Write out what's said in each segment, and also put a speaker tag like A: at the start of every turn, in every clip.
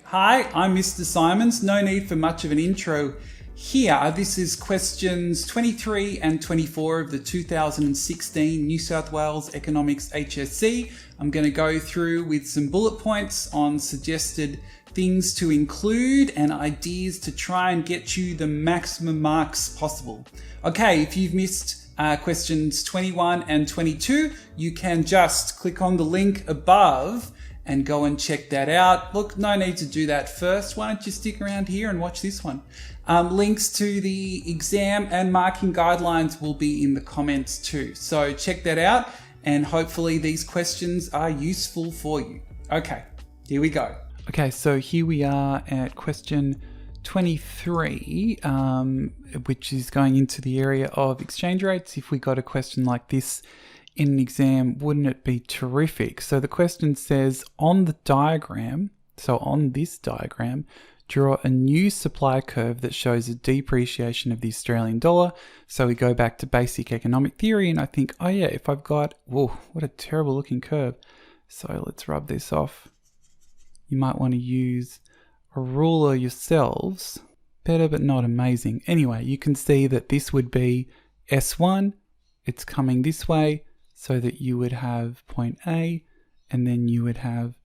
A: Hi, I'm Mr. Simons. No need for much of an intro here. This is questions 23 and 24 of the 2016 New South Wales Economics HSC. I'm going to go through with some bullet points on suggested things to include and ideas to try and get you the maximum marks possible. Okay, if you've missed questions 21 and 22, you can just click on the link above and go and check that out. Look, no need to do that first. Why don't you stick around here and watch this one? Links to the exam and marking guidelines will be in the comments too. So check that out and hopefully these questions are useful for you. Okay, here we go. Okay, so here we are at question 23, which is going into the area of exchange rates. If we got a question like this in an exam, wouldn't it be terrific? So the question says, on the diagram, so on this diagram, draw a new supply curve that shows a depreciation of the Australian dollar. So we go back to basic economic theory and I think, oh yeah, if I've got, whoa, what a terrible looking curve. So let's rub this off. You might want to use a ruler yourselves. Better but not amazing. Anyway, you can see that this would be S1. It's coming this way, so that you would have point A and then you would have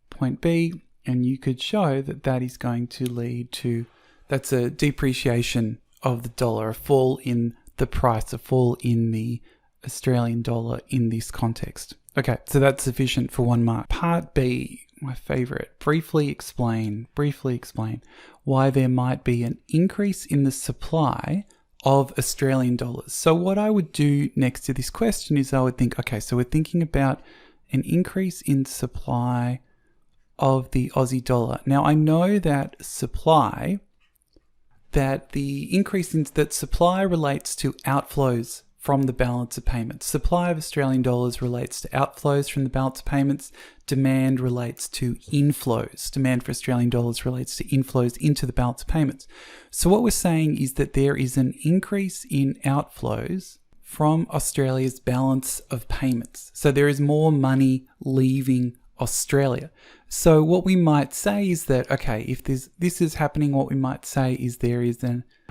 A: point B, and you could show that that is going to lead to, that's a depreciation of the dollar, a fall in the price, a fall in the Australian dollar in this context. Okay, so that's sufficient for 1 mark. Part B, my favorite, briefly explain why there might be an increase in the supply of Australian dollars. So what I would do next to this question is I would think, okay, so we're thinking about an increase in supply of the Aussie dollar. Now I know that supply, that the increase in that supply relates to outflows from the balance of payments. Supply of Australian dollars relates to outflows from the balance of payments. Demand relates to inflows. Demand for Australian dollars relates to inflows into the balance of payments. So what we're saying is that there is an increase in outflows from Australia's balance of payments. So there is more money leaving Australia. So what we might say is that, okay, if this is happening, what we might say is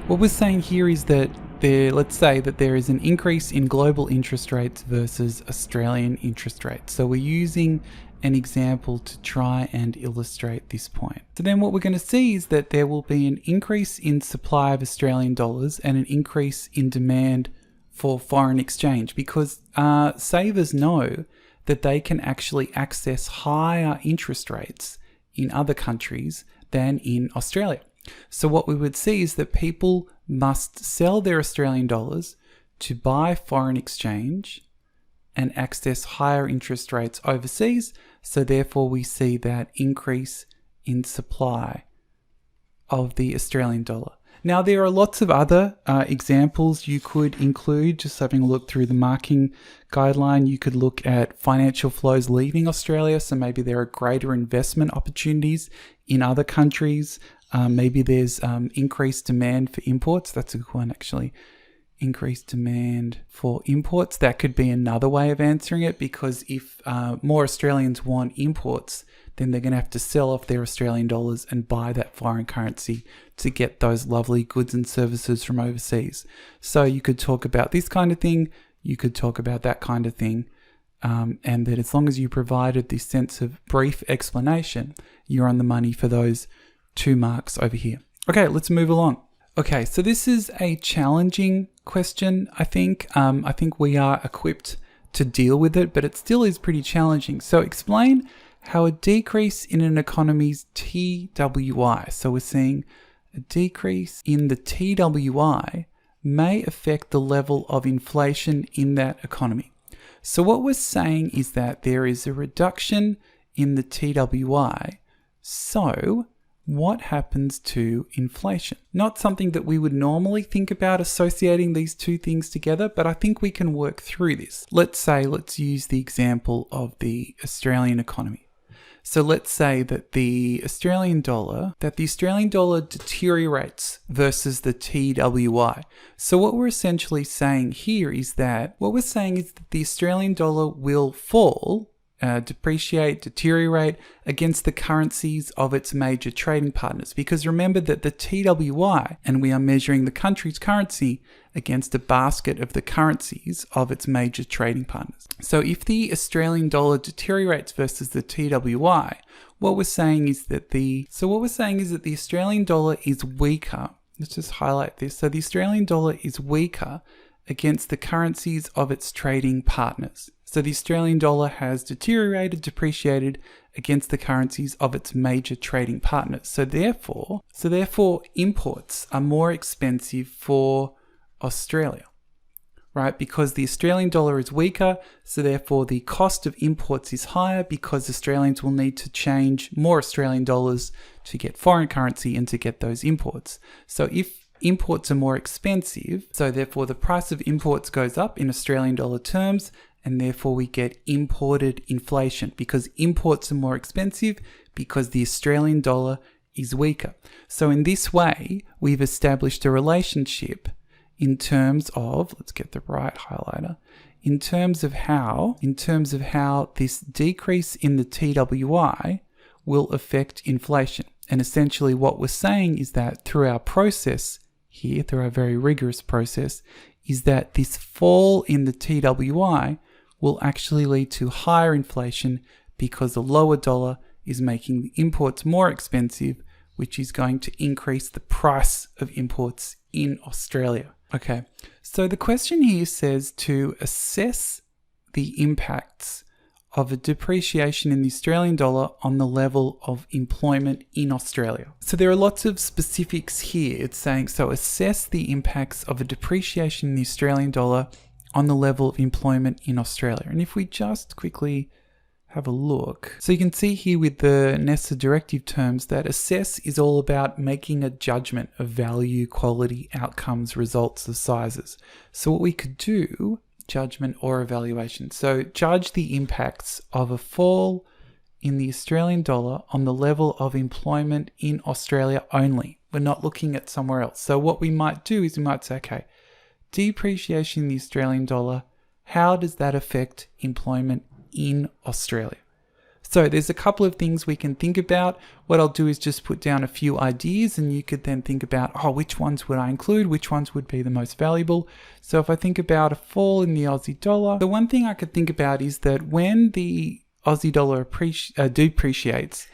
A: what we're saying here is that let's say that there is an increase in global interest rates versus Australian interest rates. So we're using an example to try and illustrate this point. So then what we're going to see is that there will be an increase in supply of Australian dollars and an increase in demand for foreign exchange, because savers know that they can actually access higher interest rates in other countries than in Australia. So what we would see is that people must sell their Australian dollars to buy foreign exchange and access higher interest rates overseas. So therefore we see that increase in supply of the Australian dollar. Now there are lots of other examples you could include. Just having a look through the marking guideline, you could look at financial flows leaving Australia. So maybe there are greater investment opportunities in other countries. Maybe there's increased demand for imports. That's a good one, actually. Increased demand for imports. That could be another way of answering it, because if more Australians want imports, then they're going to have to sell off their Australian dollars and buy that foreign currency to get those lovely goods and services from overseas. So you could talk about this kind of thing, you could talk about that kind of thing, and that as long as you provided this sense of brief explanation, you're on the money for those 2 marks over here. Okay, let's move along. Okay, so this is a challenging question, I think. I think we are equipped to deal with it, but it still is pretty challenging. So explain how a decrease in an economy's TWI, so we're seeing a decrease in the TWI, may affect the level of inflation in that economy. So what we're saying is that there is a reduction in the TWI. So what happens to inflation? Not something that we would normally think about associating these two things together, but I think we can work through this. Let's use the example of the Australian economy. So let's say that the Australian dollar deteriorates versus the TWI. So what we're essentially saying here is that the Australian dollar will fall deteriorate against the currencies of its major trading partners. Because remember that the TWY, and we are measuring the country's currency against a basket of the currencies of its major trading partners. So if the Australian dollar deteriorates versus the TWY, what we're saying is that the Australian dollar is weaker. Let's just highlight this. So the Australian dollar is weaker against the currencies of its trading partners. So the Australian dollar has depreciated against the currencies of its major trading partners. So therefore imports are more expensive for Australia, right? Because the Australian dollar is weaker, so therefore the cost of imports is higher because Australians will need to change more Australian dollars to get foreign currency and to get those imports. So if imports are more expensive, so therefore the price of imports goes up in Australian dollar terms, and therefore we get imported inflation because imports are more expensive because the Australian dollar is weaker. So in this way, we've established a relationship in terms of, let's get the right highlighter, in terms of how this decrease in the TWY will affect inflation. And essentially what we're saying is that through our process here, through our very rigorous process, is that this fall in the TWY will actually lead to higher inflation because the lower dollar is making the imports more expensive, which is going to increase the price of imports in Australia. Okay, so the question here says to assess the impacts of a depreciation in the Australian dollar on the level of employment in Australia. So there are lots of specifics here. It's saying, so assess the impacts of a depreciation in the Australian dollar on the level of employment in Australia. And if we just quickly have a look, so you can see here with the NESA directive terms that assess is all about making a judgment of value, quality, outcomes, results, or sizes. So what we could do, judgment or evaluation. So judge the impacts of a fall in the Australian dollar on the level of employment in Australia only. We're not looking at somewhere else. So what we might do is we might say, okay, depreciation in the Australian dollar, how does that affect employment in Australia? So there's a couple of things we can think about. What I'll do is just put down a few ideas and you could then think about, which ones would I include? Which ones would be the most valuable? So if I think about a fall in the Aussie dollar, the one thing I could think about is that when the Aussie dollar depreciates,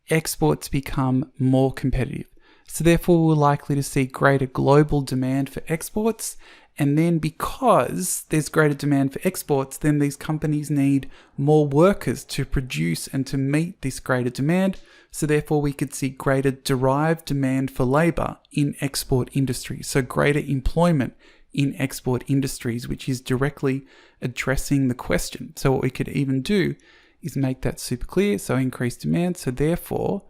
A: exports become more competitive. So therefore we're likely to see greater global demand for exports. And then because there's greater demand for exports, then these companies need more workers to produce and to meet this greater demand. So therefore we could see greater derived demand for labor in export industries. So greater employment in export industries, which is directly addressing the question. So what we could even do is make that super clear. So increased demand. So therefore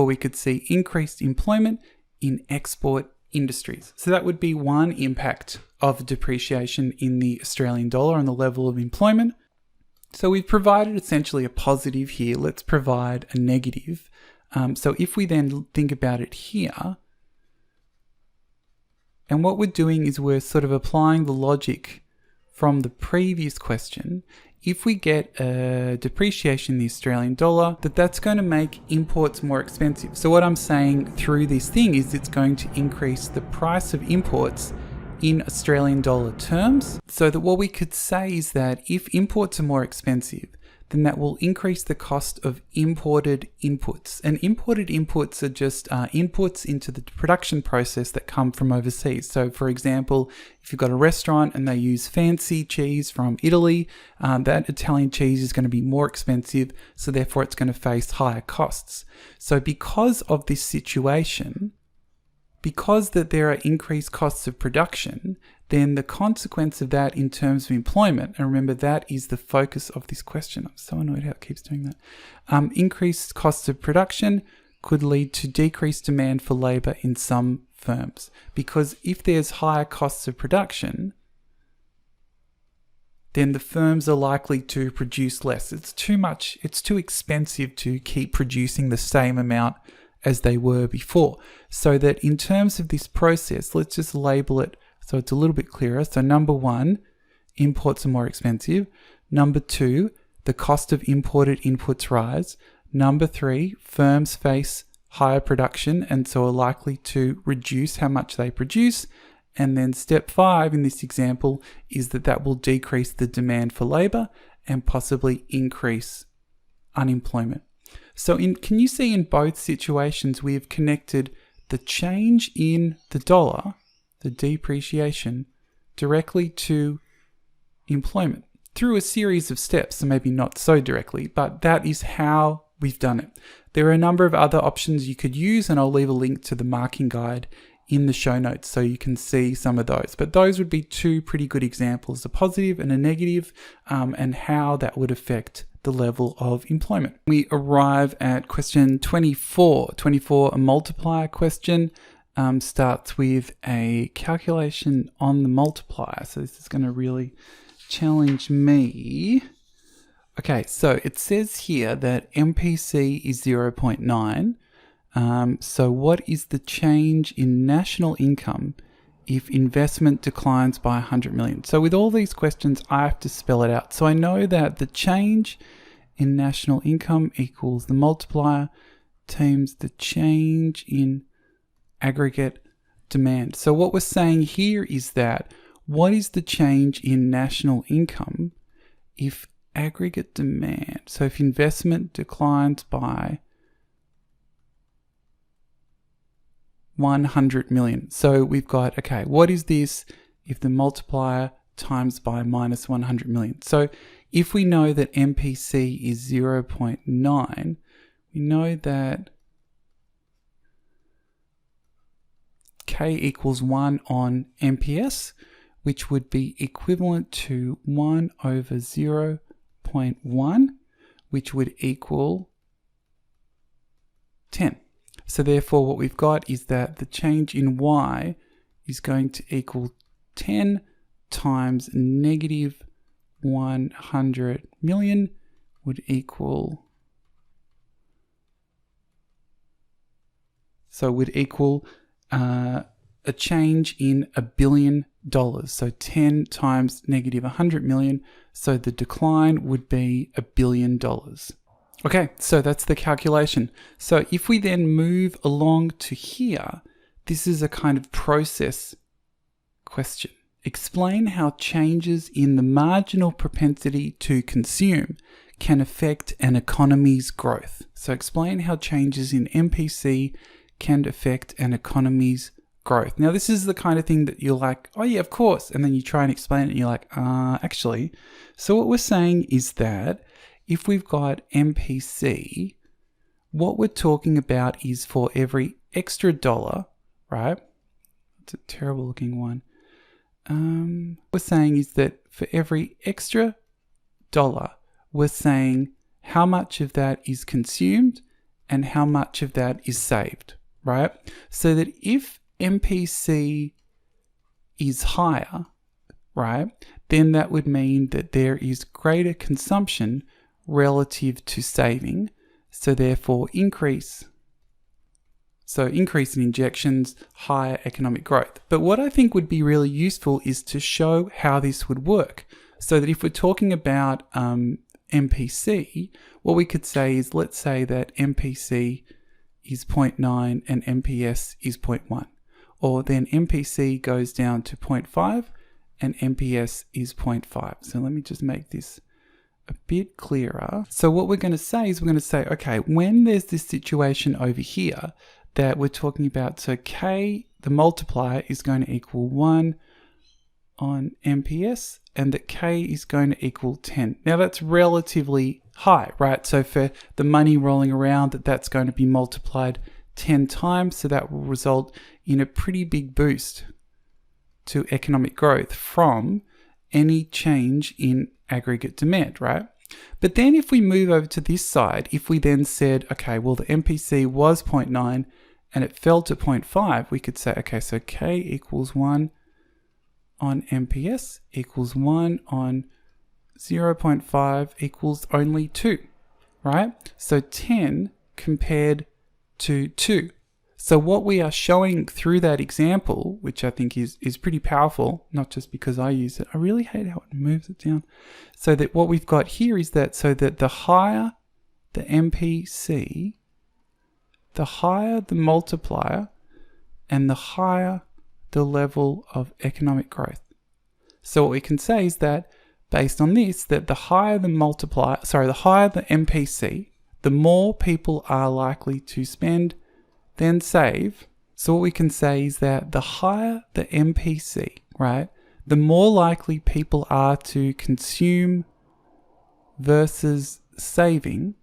A: we could see increased employment in export industries. So that would be one impact of depreciation in the Australian dollar on the level of employment. So we've provided essentially a positive here. Let's provide a negative. So if we then think about it here, and what we're doing is we're sort of applying the logic from the previous question. If we get a depreciation in the Australian dollar, that's going to make imports more expensive. So what I'm saying through this thing is it's going to increase the price of imports in Australian dollar terms. So that what we could say is that if imports are more expensive, then that will increase the cost of imported inputs. And imported inputs are just inputs into the production process that come from overseas. So for example, if you've got a restaurant and they use fancy cheese from Italy, that Italian cheese is going to be more expensive, so therefore it's going to face higher costs. So because of this situation, because that there are increased costs of production, then the consequence of that in terms of employment, and remember that is the focus of this question. I'm so annoyed how it keeps doing that. Increased costs of production could lead to decreased demand for labor in some firms. Because if there's higher costs of production, then the firms are likely to produce less. It's too expensive to keep producing the same amount as they were before. So that in terms of this process, let's just label it so it's a little bit clearer. So number one, imports are more expensive. Number two, the cost of imported inputs rise. Number 3, firms face higher production and so are likely to reduce how much they produce. And then step 5 in this example is that will decrease the demand for labor and possibly increase unemployment. So can you see in both situations we have connected the change in the dollar, the depreciation, directly to employment through a series of steps, so maybe not so directly, but that is how we've done it. There are a number of other options you could use, and I'll leave a link to the marking guide in the show notes so you can see some of those. But those would be 2 pretty good examples, a positive and a negative, and how that would affect the level of employment. We arrive at question 24. 24, a multiplier question, starts with a calculation on the multiplier. So this is going to really challenge me. Okay, so it says here that MPC is 0.9. So what is the change in national income if investment declines by 100 million? So with all these questions, I have to spell it out. So I know that the change in national income equals the multiplier times the change in aggregate demand. So what we're saying here is that what is the change in national income if aggregate demand, so if investment declines by 100 million. So we've got, okay, what is this if the multiplier times by minus 100 million? So if we know that MPC is 0.9, we know that K equals 1 on MPS, which would be equivalent to 1 over 0.1, which would equal 10. So therefore what we've got is that the change in Y is going to equal 10 times negative 100 million would equal, a change in $1 billion. So 10 times negative 100 million. So the decline would be $1 billion. Okay, so that's the calculation. So if we then move along to here, this is a kind of process question. Explain how changes in the marginal propensity to consume can affect an economy's growth. So explain how changes in MPC can affect an economy's growth. Now, this is the kind of thing that you're like, oh yeah, of course. And then you try and explain it and you're like, actually. So what we're saying is that if we've got MPC, what we're talking about is for every extra dollar, right? It's a terrible looking one. We're saying is that for every extra dollar, we're saying how much of that is consumed and how much of that is saved, right? So that if MPC is higher, right, then that would mean that there is greater consumption relative to saving. So therefore increase in injections, higher economic growth. But what I think would be really useful is to show how this would work. So that if we're talking about MPC, what we could say is, let's say that MPC is 0.9 and MPS is 0.1. Or then MPC goes down to 0.5 and MPS is 0.5. So let me just make this a bit clearer. So what we're going to say is we're going to say, okay, when there's this situation over here that we're talking about, so K, the multiplier, is going to equal 1 on MPS, and that K is going to equal 10. Now that's relatively high, right? So for the money rolling around, that's going to be multiplied 10 times. So that will result in a pretty big boost to economic growth from any change in aggregate demand, right? But then if we move over to this side, if we then said, okay, well, the MPC was 0.9 and it fell to 0.5, we could say, okay, so K equals 1 on MPS equals 1 on 0.5 equals only 2, right? So 10 compared to 2. So what we are showing through that example, which I think is pretty powerful, not just because I use it, I really hate how it moves it down. So that what we've got here is that so that the higher the MPC, the higher the multiplier, and the higher the level of economic growth. So what we can say is that based on this, that the higher the multiplier, the higher the MPC, the more people are likely to spend than save. So what we can say is that the higher the MPC, right, the more likely people are to consume versus saving,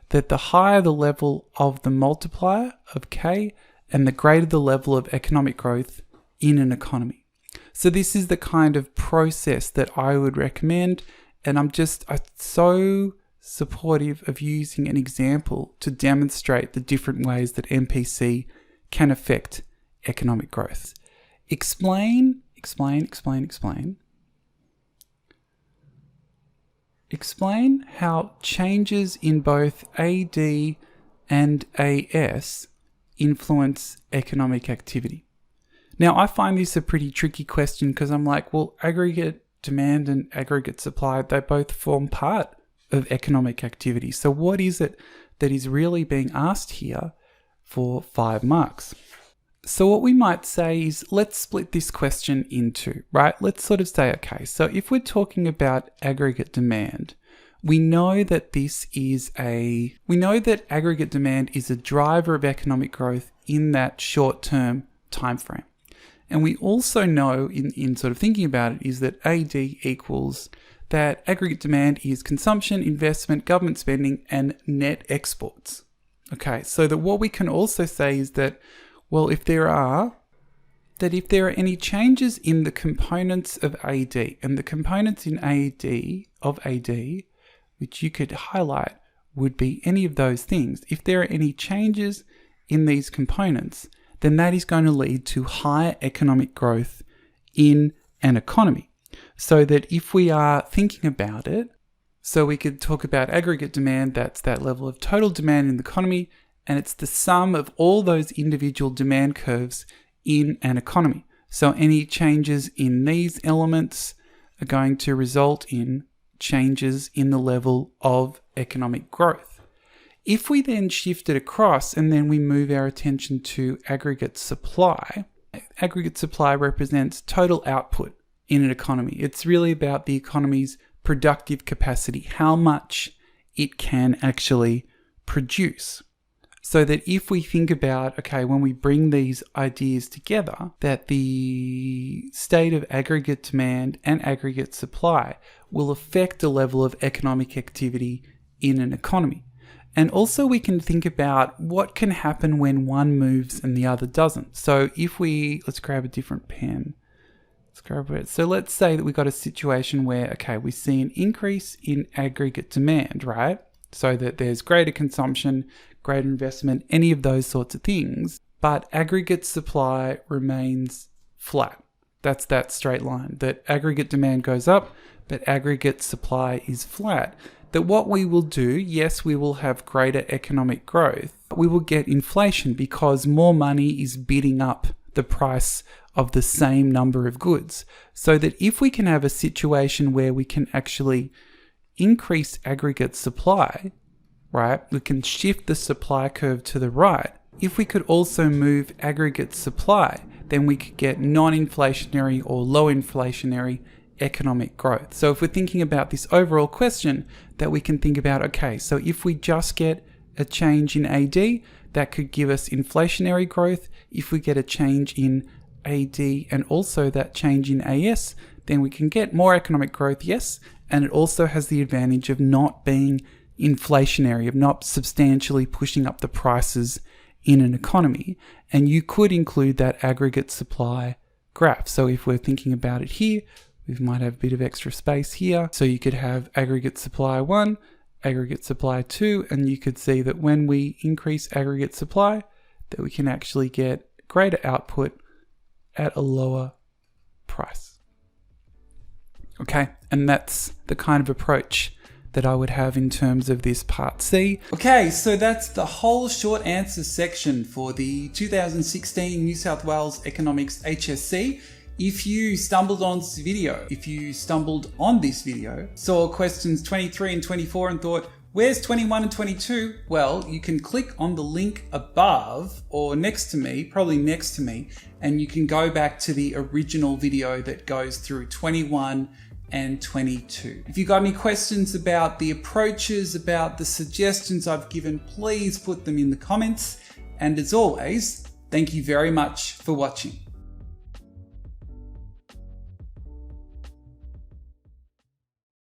A: that the higher the level of the multiplier of K and the greater the level of economic growth in an economy. So this is the kind of process that I would recommend, and I'm so supportive of using an example to demonstrate the different ways that MPC can affect economic growth. Explain how changes in both AD and AS influence economic activity. Now, I find this a pretty tricky question because I'm like, well, aggregate demand and aggregate supply, they both form part of economic activity. So what is it that is really being asked here for 5 marks? So what we might say is, let's split this question into, right? Let's sort of say, okay, so if we're talking about aggregate demand, we know that aggregate demand is a driver of economic growth in that short-term time frame. And we also know in sort of thinking about it is that AD equals that aggregate demand is consumption, investment, government spending, and net exports. Okay, so that what we can also say is that, well, if there are any changes in the components of AD, and the components in AD, which you could highlight, would be any of those things. If there are any changes in these components, then that is going to lead to higher economic growth in an economy. So that if we are thinking about it, so we could talk about aggregate demand, that's that level of total demand in the economy, and it's the sum of all those individual demand curves in an economy. So any changes in these elements are going to result in changes in the level of economic growth. If we then shift it across and then we move our attention to aggregate supply represents total output in an economy. It's really about the economy's productive capacity, how much it can actually produce. So that if we think about, okay, when we bring these ideas together, that the state of aggregate demand and aggregate supply will affect the level of economic activity in an economy. And also we can think about what can happen when one moves and the other doesn't. So let's grab a different pen. So let's say that we got a situation where, okay, we see an increase in aggregate demand, right? So that there's greater consumption, greater investment, any of those sorts of things, but aggregate supply remains flat. That's that straight line, that aggregate demand goes up, but aggregate supply is flat. That what we will do, yes, we will have greater economic growth, but we will get inflation because more money is bidding up the price of the same number of goods. So that if we can have a situation where we can actually increase aggregate supply, right, we can shift the supply curve to the right. If we could also move aggregate supply, then we could get non-inflationary or low inflationary economic growth. So if we're thinking about this overall question, that we can think about, okay, so if we just get a change in AD, that could give us inflationary growth. If we get a change in AD and also that change in AS, then we can get more economic growth, yes, and it also has the advantage of not being inflationary, of not substantially pushing up the prices in an economy. And you could include that aggregate supply graph. So if we're thinking about it here, we might have a bit of extra space here. So you could have aggregate supply 1, aggregate supply 2, and you could see that when we increase aggregate supply, that we can actually get greater output at a lower price. Okay, and that's the kind of approach that I would have in terms of this part C. Okay, so that's the whole short answer section for the 2016 New South Wales Economics HSC. If you stumbled on this video, saw questions 23 and 24 and thought, where's 21 and 22? Well, you can click on the link above or next to me, probably next to me, and you can go back to the original video that goes through 21 and 22. If you've got any questions about the approaches, about the suggestions I've given, please put them in the comments. And as always, thank you very much for watching.